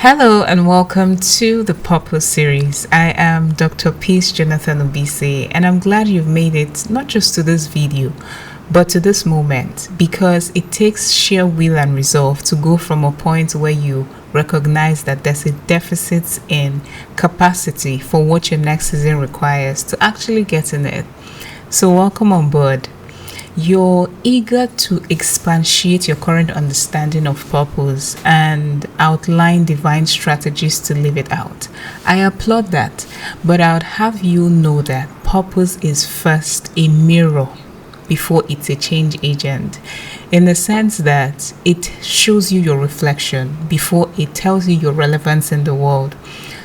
Hello and welcome to the Purpose series. I am Dr. Peace Jonathan Obise, and I'm glad you've made it not just to this video, but to this moment, because it takes sheer will and resolve to go from a point where you recognize that there's a deficit in capacity for what your next season requires to actually get in it. So, welcome on board. You're eager to expatiate your current understanding of purpose and outline divine strategies to live it out. I applaud that, but I would have you know that purpose is first a mirror before it's a change agent, in the sense that it shows you your reflection before it tells you your relevance in the world.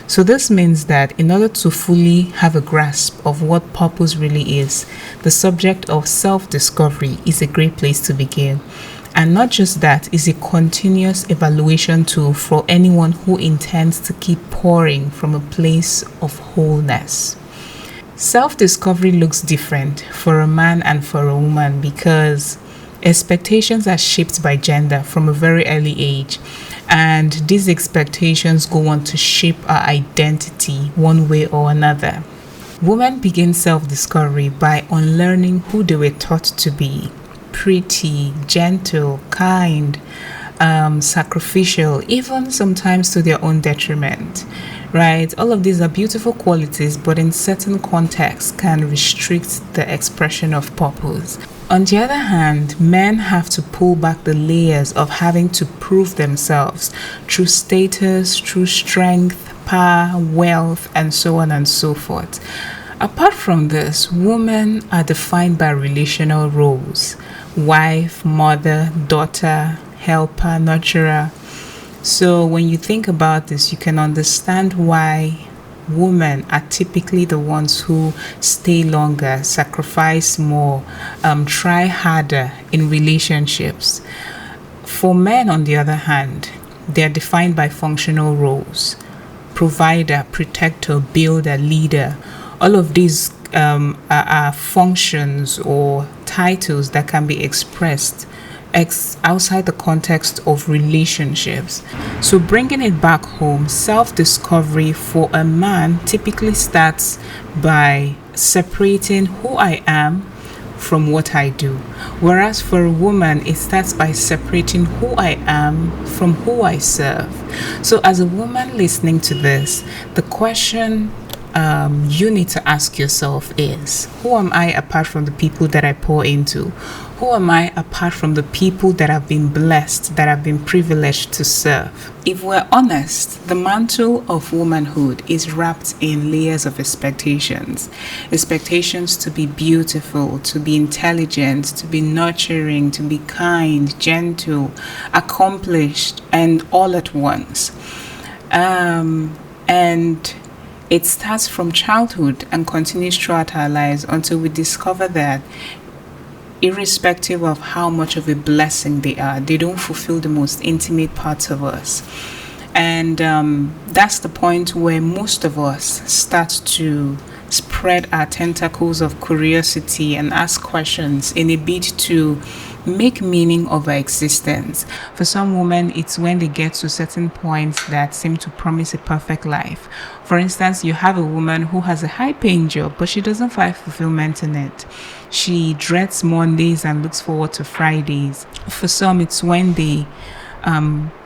So this means that in order to fully have a grasp of what purpose really is, the subject of self-discovery is a great place to begin. And not just that, is a continuous evaluation tool for anyone who intends to keep pouring from a place of wholeness. Self-discovery looks different for a man and for a woman because expectations are shaped by gender from a very early age, and these expectations go on to shape our identity one way or another. Women begin self-discovery by unlearning who they were taught to be: pretty, gentle, kind, sacrificial, even sometimes to their own detriment. Right? All of these are beautiful qualities, but in certain contexts can restrict the expression of purpose. On the other hand, men have to pull back the layers of having to prove themselves through status, through strength, power, wealth, and so on and so forth. Apart from this, women are defined by relational roles: wife, mother, daughter, helper, nurturer. So when you think about this, you can understand why women are typically the ones who stay longer, sacrifice more, try harder in relationships. For men, on the other hand, they are defined by functional roles: provider, protector, builder, leader. All of these are functions or titles that can be expressed outside the context of relationships. So bringing it back home, self-discovery for a man typically starts by separating who I am from what I do, whereas for a woman it starts by separating who I am from who I serve. So as a woman listening to this, the question you need to ask yourself is, who am I apart from the people that I pour into? Who am I apart from the people that have been blessed, that have been privileged to serve? If we're honest, the mantle of womanhood is wrapped in layers of expectations. Expectations to be beautiful, to be intelligent, to be nurturing, to be kind, gentle, accomplished, and all at once. And it starts from childhood and continues throughout our lives until we discover that irrespective of how much of a blessing they are, they don't fulfill the most intimate parts of us. And that's the point where most of us start to spread our tentacles of curiosity and ask questions in a bid to make meaning of our existence. For some women, it's when they get to certain points that seem to promise a perfect life. For instance, you have a woman who has a high-paying job, but she doesn't find fulfillment in it. She dreads Mondays and looks forward to Fridays. For some, it's when they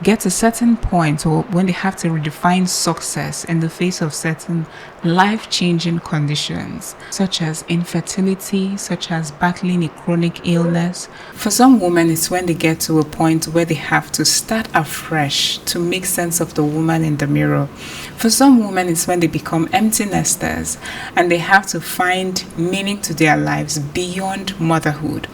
get a certain point, or when they have to redefine success in the face of certain life-changing conditions, such as infertility, such as battling a chronic illness. For some women, it's when they get to a point where they have to start afresh to make sense of the woman in the mirror. For some women, it's when they become empty nesters and they have to find meaning to their lives beyond motherhood.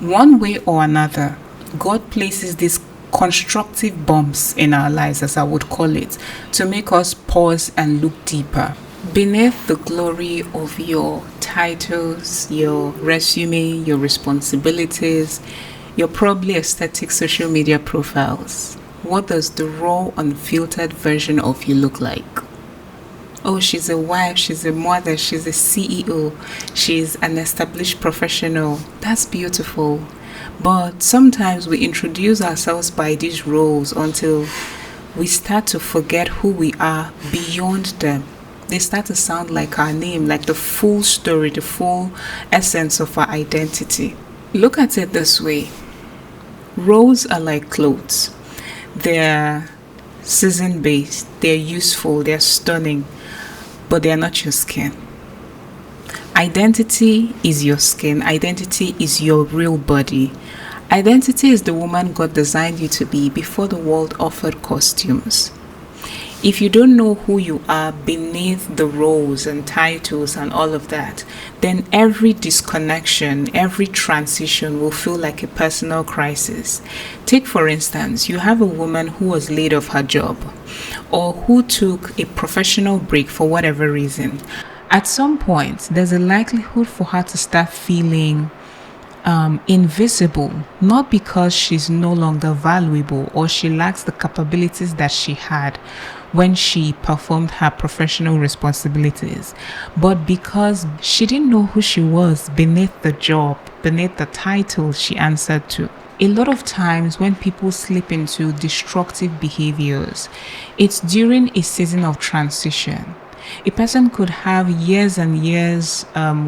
One way or another, God places these constructive bumps in our lives, as I would call it, to make us pause and look deeper. Beneath the glory of your titles, your resume, your responsibilities, your probably aesthetic social media profiles, what does the raw, unfiltered version of you look like? Oh, she's a wife, she's a mother, she's a CEO, she's an established professional. That's beautiful. But sometimes we introduce ourselves by these roles until we start to forget who we are beyond them. They start to sound like our name, like the full story, the full essence of our identity. Look at it this way: roles are like clothes. They're season based, they're useful, they're stunning, but they're not your skin. Identity is your skin, identity is your real body. Identity is the woman God designed you to be before the world offered costumes. If you don't know who you are beneath the roles and titles and all of that, then every disconnection, every transition will feel like a personal crisis. Take, for instance, you have a woman who was laid off her job or who took a professional break for whatever reason. At some point, there's a likelihood for her to start feeling invisible, not because she's no longer valuable or she lacks the capabilities that she had when she performed her professional responsibilities, but because she didn't know who she was beneath the job, beneath the title she answered to. A lot of times when people slip into destructive behaviors, it's during a season of transition. A person could have years and years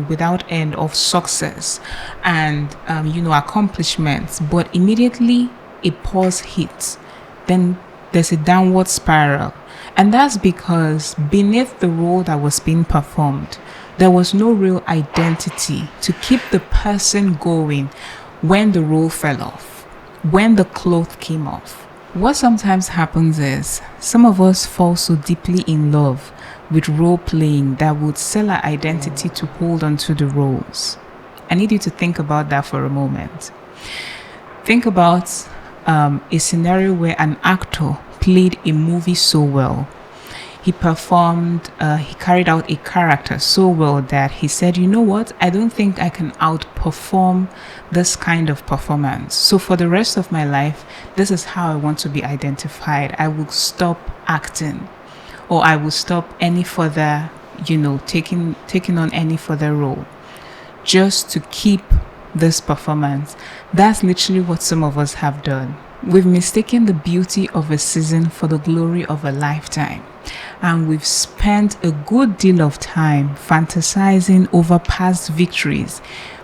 without end of success and accomplishments, but immediately a pause hits. Then there's a downward spiral, and that's because beneath the role that was being performed, there was no real identity to keep the person going when the role fell off, when the cloth came off. What sometimes happens is some of us fall so deeply in love with role playing that would sell our identity to hold on to the roles. I need you to think about that for a moment. Think about a scenario where an actor played a movie so well. He carried out a character so well that he said, you know what, I don't think I can outperform this kind of performance. So for the rest of my life, this is how I want to be identified. I will stop acting, or I will stop any further, taking on any further role just to keep this performance. That's literally what some of us have done. We've mistaken the beauty of a season for the glory of a lifetime. And we've spent a good deal of time fantasizing over past victories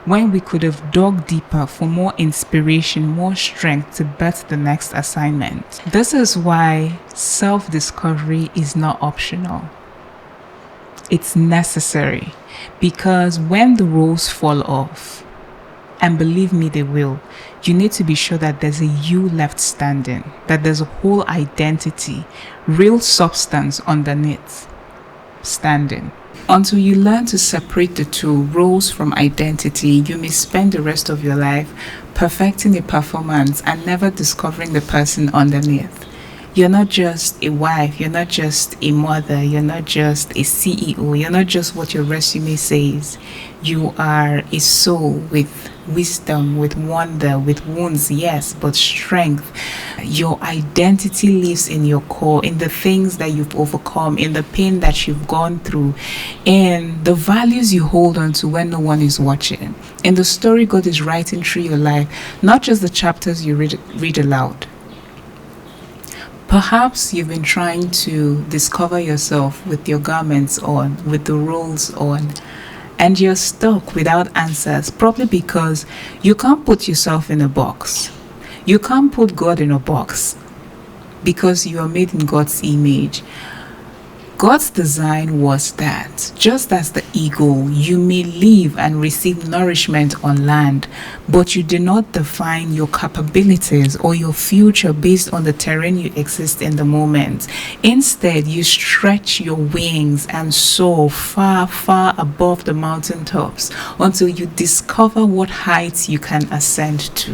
when we could have dug deeper for more inspiration, more strength to birth the next assignment. This is why self-discovery is not optional. It's necessary, because when the roles fall off, and believe me, they will, you need to be sure that there's a you left standing, that there's a whole identity, real substance underneath standing. Until you learn to separate the two, roles from identity, you may spend the rest of your life perfecting a performance and never discovering the person underneath. You're not just a wife, you're not just a mother, you're not just a CEO, you're not just what your resume says. You are a soul with wisdom, with wonder, with wounds, yes, but strength. Your identity lives in your core, in the things that you've overcome, in the pain that you've gone through, in the values you hold on to when no one is watching, in the story God is writing through your life, not just the chapters you read aloud. Perhaps you've been trying to discover yourself with your garments on, with the roles on, and you're stuck without answers, probably because you can't put yourself in a box. You can't put God in a box because you are made in God's image. God's design was that, just as the eagle, you may live and receive nourishment on land, but you do not define your capabilities or your future based on the terrain you exist in the moment. Instead, you stretch your wings and soar far, far above the mountaintops until you discover what heights you can ascend to.